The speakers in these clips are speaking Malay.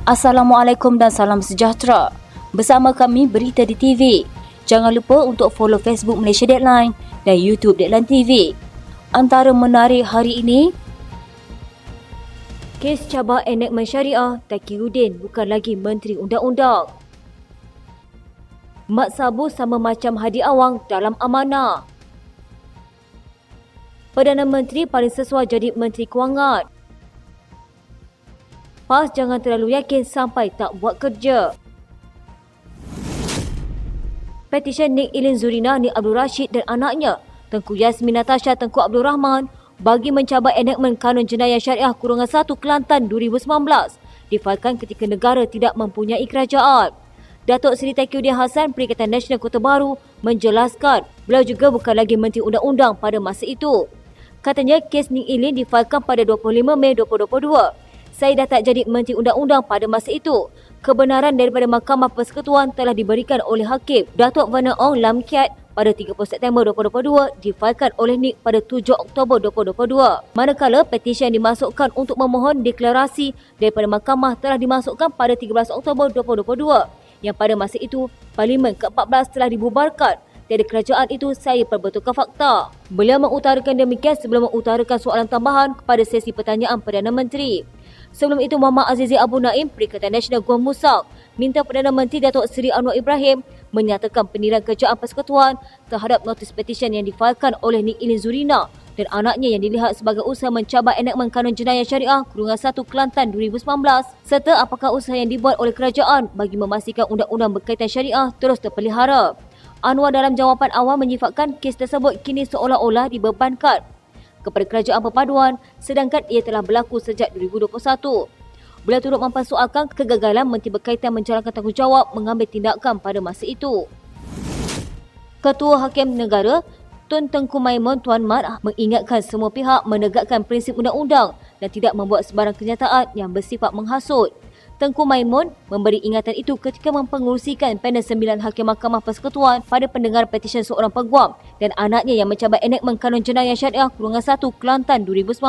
Assalamualaikum dan salam sejahtera. Bersama kami Berita di TV. Jangan lupa untuk follow Facebook Malaysia Deadline dan YouTube Deadline TV. Antara menarik hari ini, kes cabar enakmen syariah, Takiuddin bukan lagi Menteri Undang-Undang. Mat Sabu sama macam Hadi Awang dalam amanah. Perdana Menteri paling sesuai jadi Menteri Kewangan. PAS jangan terlalu yakin sampai tak buat kerja. Petisyen Nik Ilin Zurina, Nik Abdul Rashid dan anaknya, Tengku Yasmin Natasha, Tengku Abdul Rahman, bagi mencabar enakmen Kanun Jenayah Syariah Kurungan 1 Kelantan 2019 difailkan ketika negara tidak mempunyai kerajaan. Datuk Seri Takiuddin Hassan, Perikatan Nasional Kota Baru, menjelaskan beliau juga bukan lagi Menteri Undang-Undang pada masa itu. Katanya kes Nik Ilin difailkan pada 25 Mei 2022. Saya dah tak jadi Menteri Undang-Undang pada masa itu. Kebenaran daripada Mahkamah Persekutuan telah diberikan oleh Hakim Datuk Vernon Ong Lam Kiat pada 30 September 2022, difailkan oleh Nik pada 7 Oktober 2022. Manakala petisi yang dimasukkan untuk memohon deklarasi daripada Mahkamah telah dimasukkan pada 13 Oktober 2022, yang pada masa itu Parlimen ke-14 telah dibubarkan. Tiada kerajaan itu, saya perbetulkan fakta. Beliau mengutarakan demikian sebelum mengutarakan soalan tambahan kepada sesi pertanyaan Perdana Menteri. Sebelum itu, Muhammad Azizi Abu Naim, Perikatan Nasional Gua Musang, minta Perdana Menteri Datuk Seri Anwar Ibrahim menyatakan pendirian kerajaan persekutuan terhadap notis petisyen yang difailkan oleh Nik Ilin Zurina dan anaknya yang dilihat sebagai usaha mencabar enakmen Kanun Jenayah Syariah Kurungan 1 Kelantan 2019, serta apakah usaha yang dibuat oleh kerajaan bagi memastikan undang-undang berkaitan syariah terus terpelihara. Anwar dalam jawapan awal menyifatkan kes tersebut kini seolah-olah dibebankan kepada kerajaan perpaduan sedangkan ia telah berlaku sejak 2021. Beliau turut mempersoalkan kegagalan Menteri berkaitan menjalankan tanggungjawab mengambil tindakan pada masa itu. Ketua Hakim Negara Tun Tengku Maimun Tuan Mat mengingatkan semua pihak menegakkan prinsip undang-undang dan tidak membuat sebarang kenyataan yang bersifat menghasut. Tengku Maimun memberi ingatan itu ketika mempengerusikan panel 9 Hakim Mahkamah Persekutuan pada pendengar petisyen seorang peguam dan anaknya yang mencabar enakmen Kanun Jenayah Syariah Kurungan 1 Kelantan 2019.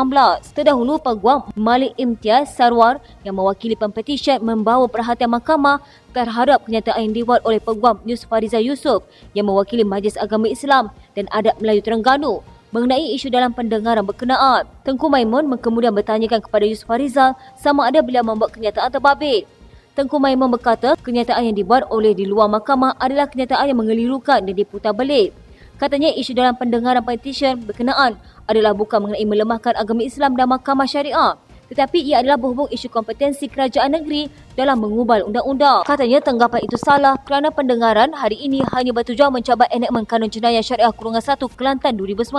Terdahulu, peguam Malik Imtiaz Sarwar yang mewakili pempetisyen membawa perhatian mahkamah terhadap kenyataan yang dibuat oleh peguam Yusuf Farizal Yusof yang mewakili Majlis Agama Islam dan Adat Melayu Terengganu mengenai isu dalam pendengaran berkenaan. Tengku Maimun kemudian bertanyakan kepada Yusuf Farizal sama ada beliau membuat kenyataan terbabit. Tengku Maimun berkata kenyataan yang dibuat oleh di luar mahkamah adalah kenyataan yang mengelirukan dan diputar belit. Katanya isu dalam pendengaran petisyen berkenaan adalah bukan mengenai melemahkan agama Islam dan mahkamah syariah, tetapi ia adalah berhubung isu kompetensi kerajaan negeri dalam mengubal undang-undang. Katanya tanggapan itu salah kerana pendengaran hari ini hanya bertujuan mencabar enakmen Kanun Jenayah Syariah Kurungan 1 Kelantan 2019,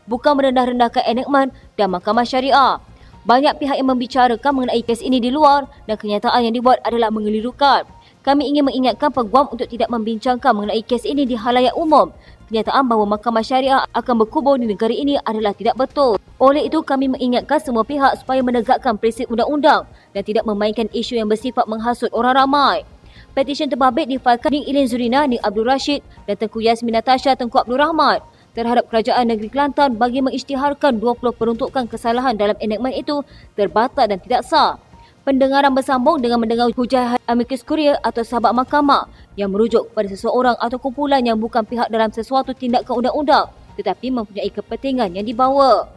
bukan merendah-rendahkan enakmen dan mahkamah syariah. Banyak pihak yang membicarakan mengenai kes ini di luar dan kenyataan yang dibuat adalah mengelirukan. Kami ingin mengingatkan peguam untuk tidak membincangkan mengenai kes ini di halayak umum. Kenyataan bahawa mahkamah syariah akan berkubur di negara ini adalah tidak betul. Oleh itu, kami mengingatkan semua pihak supaya menegakkan prinsip undang-undang dan tidak memainkan isu yang bersifat menghasut orang ramai. Petisyen terbabit difailkan Nik Ilin Zurina, Nik Abdul Rashid dan Tengku Yasmin Natasha, Tengku Abdul Rahman terhadap Kerajaan Negeri Kelantan bagi mengisytiharkan 20 peruntukan kesalahan dalam enakmen itu terbatal dan tidak sah. Pendengaran bersambung dengan mendengar hujah amicus curiae atau sahabat mahkamah yang merujuk kepada seseorang atau kumpulan yang bukan pihak dalam sesuatu tindakan undang-undang tetapi mempunyai kepentingan yang dibawa.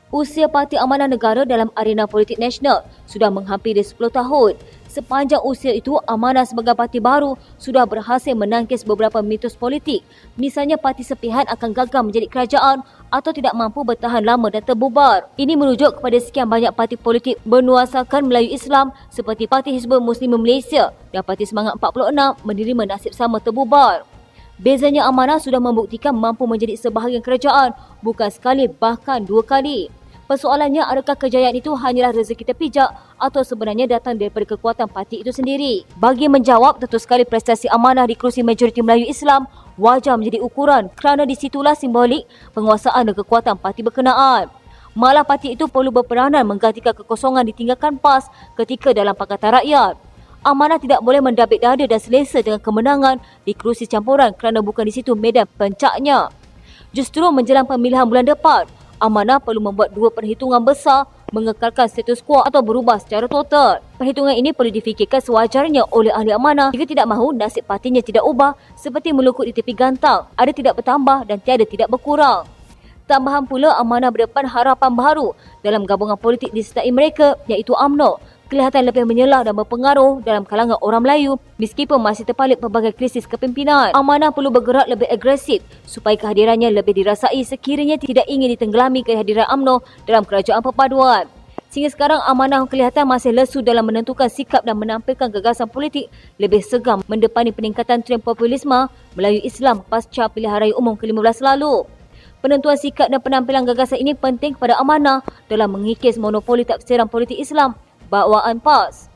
Usia Parti Amanah Negara dalam arena politik nasional sudah menghampiri 10 tahun. Sepanjang usia itu, Amanah sebagai parti baru sudah berhasil menangkis beberapa mitos politik. Misalnya parti sepihan akan gagal menjadi kerajaan atau tidak mampu bertahan lama dan terbubar. Ini merujuk kepada sekian banyak parti politik bernuasakan Melayu Islam seperti Parti Hizbul Muslimin Malaysia dan Parti Semangat 46 menerima nasib sama terbubar. Bezanya Amanah sudah membuktikan mampu menjadi sebahagian kerajaan bukan sekali bahkan 2 kali. Persoalannya, adakah kejayaan itu hanyalah rezeki terpijak atau sebenarnya datang daripada kekuatan parti itu sendiri? Bagi menjawab, tentu sekali prestasi Amanah di kerusi majoriti Melayu Islam wajar menjadi ukuran kerana disitulah simbolik penguasaan dan kekuatan parti berkenaan. Malah parti itu perlu berperanan menggantikan kekosongan ditinggalkan PAS ketika dalam Pakatan Rakyat. Amanah tidak boleh mendabik dada dan selesa dengan kemenangan di kerusi campuran kerana bukan di situ medan pencaknya. Justru menjelang pemilihan bulan depan, Amanah perlu membuat 2 perhitungan besar mengekalkan status quo atau berubah secara total. Perhitungan ini perlu difikirkan sewajarnya oleh ahli amanah jika tidak mahu nasib partinya tidak ubah seperti melukut di tepi gantang, ada tidak bertambah dan tiada tidak berkurang. Tambahan pula, amanah berdepan harapan baru dalam gabungan politik disertai mereka iaitu UMNO. Kelihatan lebih menyelah dan berpengaruh dalam kalangan orang Melayu meskipun masih terpalit pelbagai krisis kepimpinan. Amanah perlu bergerak lebih agresif supaya kehadirannya lebih dirasai sekiranya tidak ingin ditenggelami kehadiran UMNO dalam kerajaan perpaduan. Sehingga sekarang amanah kelihatan masih lesu dalam menentukan sikap dan menampilkan gagasan politik lebih segar mendepani peningkatan trend populisme Melayu Islam pasca pilihan raya umum ke-15 lalu. Penentuan sikap dan penampilan gagasan ini penting kepada amanah dalam mengikis monopoli tafsiran politik Islam bawaan PAS.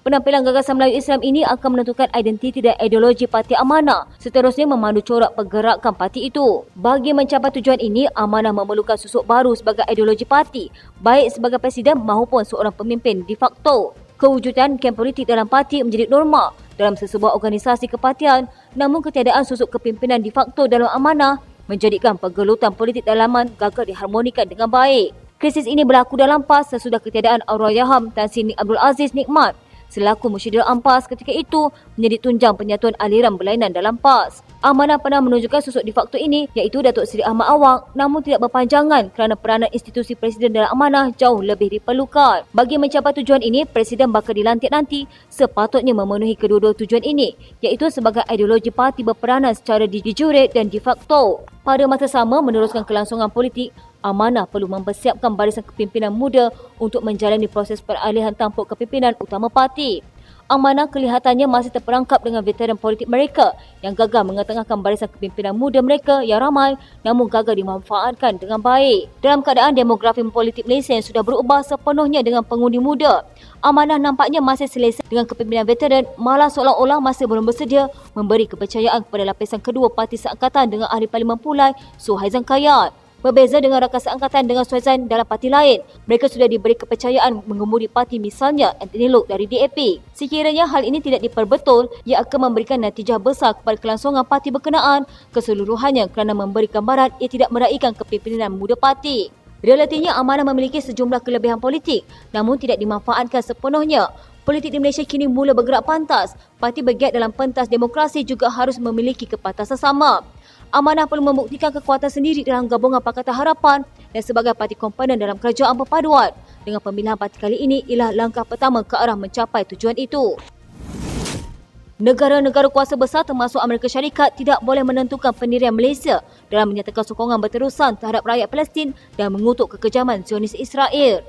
Penampilan gagasan Melayu Islam ini akan menentukan identiti dan ideologi parti amanah, seterusnya memandu corak pergerakan parti itu. Bagi mencapai tujuan ini, amanah memerlukan susuk baru sebagai ideologi parti, baik sebagai presiden maupun seorang pemimpin de facto. Kewujudan kem politik dalam parti menjadi norma dalam sesebuah organisasi kepartian, namun ketiadaan susuk kepimpinan de facto dalam amanah menjadikan pergelutan politik dalaman gagal diharmonikan dengan baik. Krisis ini berlaku dalam PAS sesudah ketiadaan Allahyarham Tan Sri Abdul Aziz Nikmat selaku Musyidil AMPAS ketika itu menjadi tunjang penyatuan aliran berlainan dalam PAS. Amanah pernah menunjukkan susuk de facto ini iaitu Datuk Seri Ahmad Awang, namun tidak berpanjangan kerana peranan institusi Presiden dalam amanah jauh lebih diperlukan. Bagi mencapai tujuan ini, Presiden bakal dilantik nanti sepatutnya memenuhi kedua-dua tujuan ini iaitu sebagai ideologi parti berperanan secara de jure dan de facto. Pada masa sama, meneruskan kelangsungan politik, amanah perlu mempersiapkan barisan kepimpinan muda untuk menjalani proses peralihan tampuk kepimpinan utama parti. Amanah kelihatannya masih terperangkap dengan veteran politik mereka yang gagal mengetengahkan barisan kepimpinan muda mereka yang ramai namun gagal dimanfaatkan dengan baik. Dalam keadaan demografi politik Malaysia yang sudah berubah sepenuhnya dengan pengundi muda, amanah nampaknya masih selesa dengan kepimpinan veteran, malah seolah-olah masih belum bersedia memberi kepercayaan kepada lapisan kedua parti seangkatan dengan ahli parlimen Pulai, Suhaizan Kayat. Berbeza dengan rakan seangkatan dengan Suhaizan dalam parti lain, mereka sudah diberi kepercayaan mengemudi parti misalnya Anthony Loke dari DAP. Sekiranya hal ini tidak diperbetul, ia akan memberikan natijah besar kepada kelangsungan parti berkenaan keseluruhannya kerana memberi gambaran ia tidak meraihkan kepimpinan muda parti. Realitinya amanah memiliki sejumlah kelebihan politik namun tidak dimanfaatkan sepenuhnya. Politik di Malaysia kini mula bergerak pantas. Parti bergiat dalam pentas demokrasi juga harus memiliki kepantasan sama. Amanah perlu membuktikan kekuatan sendiri dalam gabungan Pakatan Harapan dan sebagai parti komponen dalam kerajaan perpaduan. Dengan pemilihan parti kali ini ialah langkah pertama ke arah mencapai tujuan itu. Negara-negara kuasa besar termasuk Amerika Syarikat tidak boleh menentukan pendirian Malaysia dalam menyatakan sokongan berterusan terhadap rakyat Palestin dan mengutuk kekejaman Zionis Israel.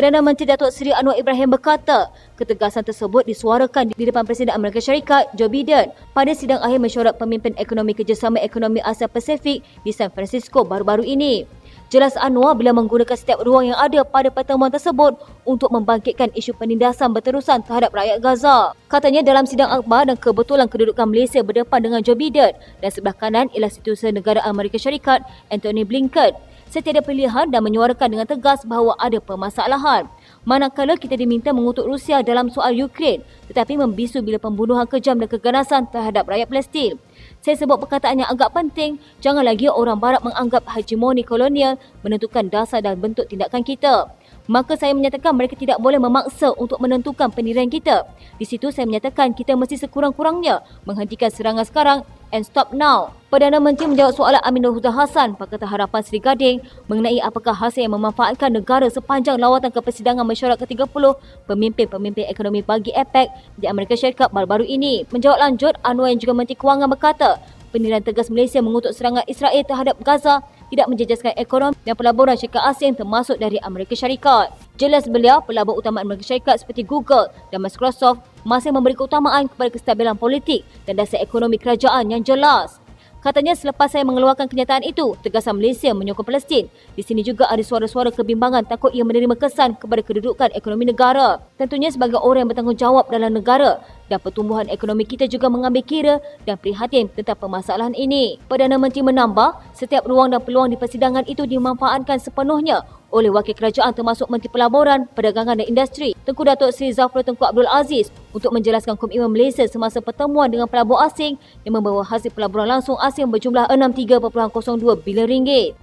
Perdana Menteri Datuk Seri Anwar Ibrahim berkata, ketegasan tersebut disuarakan di depan Presiden Amerika Syarikat Joe Biden pada sidang akhir mesyuarat pemimpin ekonomi kerjasama ekonomi Asia Pasifik di San Francisco baru-baru ini. Jelas Anwar bila menggunakan setiap ruang yang ada pada pertemuan tersebut untuk membangkitkan isu penindasan berterusan terhadap rakyat Gaza. Katanya dalam sidang akhbar dan kebetulan kedudukan Malaysia berdepan dengan Joe Biden dan sebelah kanan ialah Setiausaha Negara Amerika Syarikat Antony Blinken. Saya tiada pilihan dan menyuarakan dengan tegas bahawa ada permasalahan. Manakala kita diminta mengutuk Rusia dalam soal Ukraine tetapi membisu bila pembunuhan kejam dan keganasan terhadap rakyat Palestin. Saya sebut perkataan yang agak penting, jangan lagi orang Barat menganggap hegemoni kolonial menentukan dasar dan bentuk tindakan kita. Maka saya menyatakan mereka tidak boleh memaksa untuk menentukan pendirian kita. Di situ saya menyatakan kita mesti sekurang-kurangnya menghentikan serangan sekarang and stop now. Perdana Menteri menjawab soalan Aminul Huda Hassan, Pakatan Harapan Seri Gading mengenai apakah hasil yang memanfaatkan negara sepanjang lawatan ke persidangan mesyuarat ke-30 pemimpin-pemimpin ekonomi bagi APEC di Amerika Syarikat baru-baru ini. Menjawab lanjut, Anwar yang juga Menteri Kewangan berkata, pendirian tegas Malaysia mengutuk serangan Israel terhadap Gaza tidak menjejaskan ekonomi dan pelaburan syarikat asing termasuk dari Amerika Syarikat. Jelas beliau, pelabur utama Amerika Syarikat seperti Google dan Microsoft masih memberi keutamaan kepada kestabilan politik dan dasar ekonomi kerajaan yang jelas. Katanya selepas saya mengeluarkan kenyataan itu, tegasan Malaysia menyokong Palestin. Di sini juga ada suara-suara kebimbangan takut ia menerima kesan kepada kedudukan ekonomi negara. Tentunya sebagai orang yang bertanggungjawab dalam negara dan pertumbuhan ekonomi kita juga mengambil kira dan prihatin tentang permasalahan ini. Perdana Menteri menambah, setiap ruang dan peluang di persidangan itu dimanfaatkan sepenuhnya oleh wakil kerajaan termasuk Menteri Pelaburan, Perdagangan dan Industri, Tengku Datuk Seri Zafrul Tengku Abdul Aziz untuk menjelaskan komitmen Malaysia semasa pertemuan dengan pelabur asing yang membawa hasil pelaburan langsung asing berjumlah 63.02 bilion ringgit.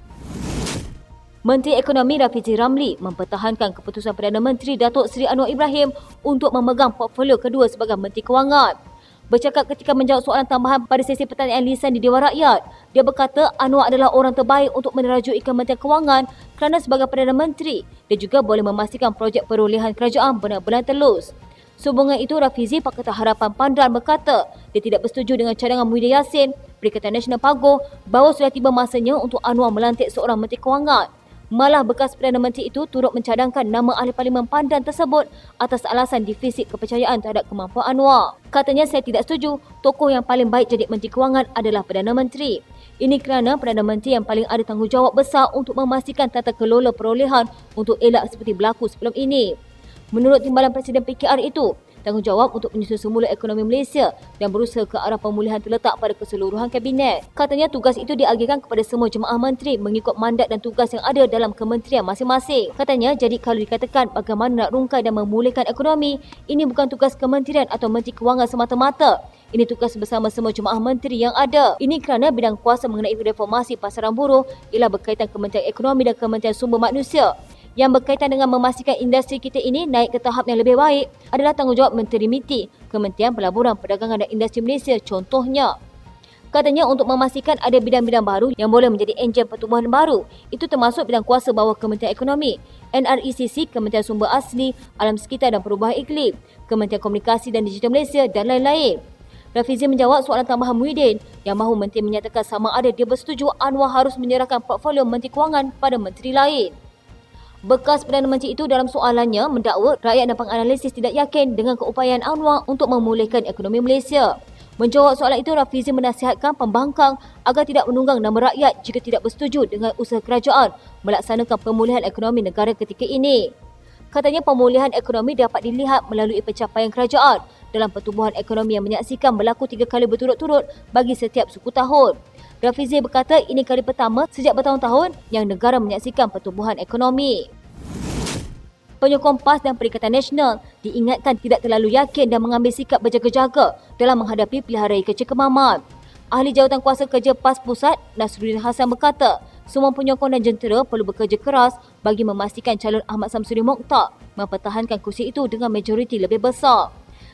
Menteri Ekonomi Rafizi Ramli mempertahankan keputusan Perdana Menteri Datuk Seri Anwar Ibrahim untuk memegang portfolio kedua sebagai Menteri Kewangan. Bercakap ketika menjawab soalan tambahan pada sesi pertanyaan lisan di Dewan Rakyat, dia berkata Anwar adalah orang terbaik untuk menerajui Kementerian Kewangan kerana sebagai Perdana Menteri, dia juga boleh memastikan projek perolehan kerajaan benar-benar telus. Sehubungan itu, Rafizi Pakatan Harapan Pandan berkata dia tidak bersetuju dengan cadangan Muhyiddin Yassin, Perikatan Nasional PAGO, bahawa sudah tiba masanya untuk Anwar melantik seorang Menteri Kewangan. Malah bekas Perdana Menteri itu turut mencadangkan nama ahli Parlimen Pandan tersebut atas alasan defisit kepercayaan terhadap kemampuan Anwar. Katanya, saya tidak setuju, tokoh yang paling baik jadi Menteri Kewangan adalah Perdana Menteri. Ini kerana Perdana Menteri yang paling ada tanggungjawab besar untuk memastikan tata kelola perolehan untuk elak seperti berlaku sebelum ini. Menurut Timbalan Presiden PKR itu, tanggungjawab untuk menyusun semula ekonomi Malaysia dan berusaha ke arah pemulihan terletak pada keseluruhan Kabinet. Katanya tugas itu diagihkan kepada semua jemaah menteri mengikut mandat dan tugas yang ada dalam kementerian masing-masing. Katanya, jadi kalau dikatakan bagaimana nak rungkai dan memulihkan ekonomi, ini bukan tugas kementerian atau Menteri Kewangan semata-mata. Ini tugas bersama semua jemaah menteri yang ada. Ini kerana bidang kuasa mengenai reformasi pasaran buruh ialah berkaitan Kementerian Ekonomi dan Kementerian Sumber Manusia. Yang berkaitan dengan memastikan industri kita ini naik ke tahap yang lebih baik adalah tanggungjawab Menteri MITI, Kementerian Pelaburan, Perdagangan dan Industri Malaysia contohnya. Katanya untuk memastikan ada bidang-bidang baru yang boleh menjadi enjin pertumbuhan baru, itu termasuk bidang kuasa bawah Kementerian Ekonomi, NRECC, Kementerian Sumber Asli, Alam Sekitar dan Perubahan Iklim, Kementerian Komunikasi dan Digital Malaysia dan lain-lain. Rafizi menjawab soalan tambahan Muhyiddin yang mahu menteri menyatakan sama ada dia bersetuju Anwar harus menyerahkan portfolio Menteri Kewangan pada menteri lain. Bekas Perdana Menteri itu dalam soalannya mendakwa rakyat dan penganalisis tidak yakin dengan keupayaan Anwar untuk memulihkan ekonomi Malaysia. Menjawab soalan itu, Rafizi menasihatkan pembangkang agar tidak menunggang nama rakyat jika tidak bersetuju dengan usaha kerajaan melaksanakan pemulihan ekonomi negara ketika ini. Katanya pemulihan ekonomi dapat dilihat melalui pencapaian kerajaan dalam pertumbuhan ekonomi yang menyaksikan berlaku 3 kali berturut-turut bagi setiap suku tahun. Rafizi berkata ini kali pertama sejak bertahun-tahun yang negara menyaksikan pertumbuhan ekonomi. Penyokong PAS dan Perikatan Nasional diingatkan tidak terlalu yakin dan mengambil sikap berjaga-jaga dalam menghadapi pilihan raya Kecil Kemaman. Ahli Jawatan Kuasa Kerja PAS Pusat, Nasruddin Hassan berkata, semua penyokong dan jentera perlu bekerja keras bagi memastikan calon Ahmad Samsudin Mokhtar mempertahankan kursi itu dengan majoriti lebih besar.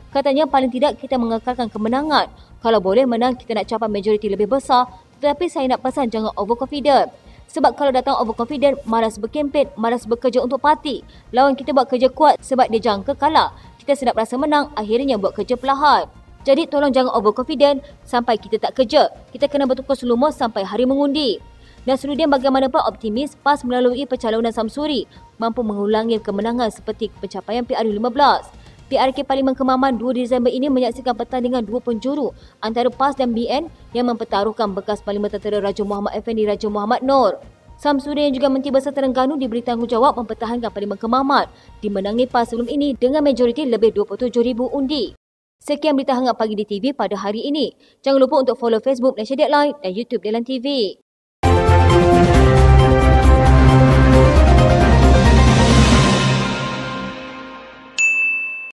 Katanya paling tidak kita mengekalkan kemenangan. Kalau boleh menang kita nak capai majoriti lebih besar, tetapi saya nak pesan jangan overconfident. Sebab kalau datang overconfident, malas berkempen, malas bekerja untuk parti. Lawan kita buat kerja kuat sebab dia jangka kalah. Kita sedap rasa menang, akhirnya buat kerja perlahan. Jadi tolong jangan overconfident sampai kita tak kerja. Kita kena bertukar selumus sampai hari mengundi. Nasruddin bagaimanapun optimis PAS melalui pencalonan Samsuri mampu mengulangi kemenangan seperti pencapaian PRU15. PRK Parlimen Kemaman 2 Disember ini menyaksikan pertandingan dua penjuru antara PAS dan BN yang mempertaruhkan bekas Parlimen Tentera Raja Muhammad Effendi Raja Muhammad Noor. Samsuri yang juga Menteri Besar Terengganu diberi tanggungjawab mempertahankan Parlimen Kemaman dimenangi PAS sebelum ini dengan majoriti lebih 27,000 undi. Sekian berita hangat pagi di TV pada hari ini. Jangan lupa untuk follow Facebook Malaysia Deadline dan YouTube Deadline TV.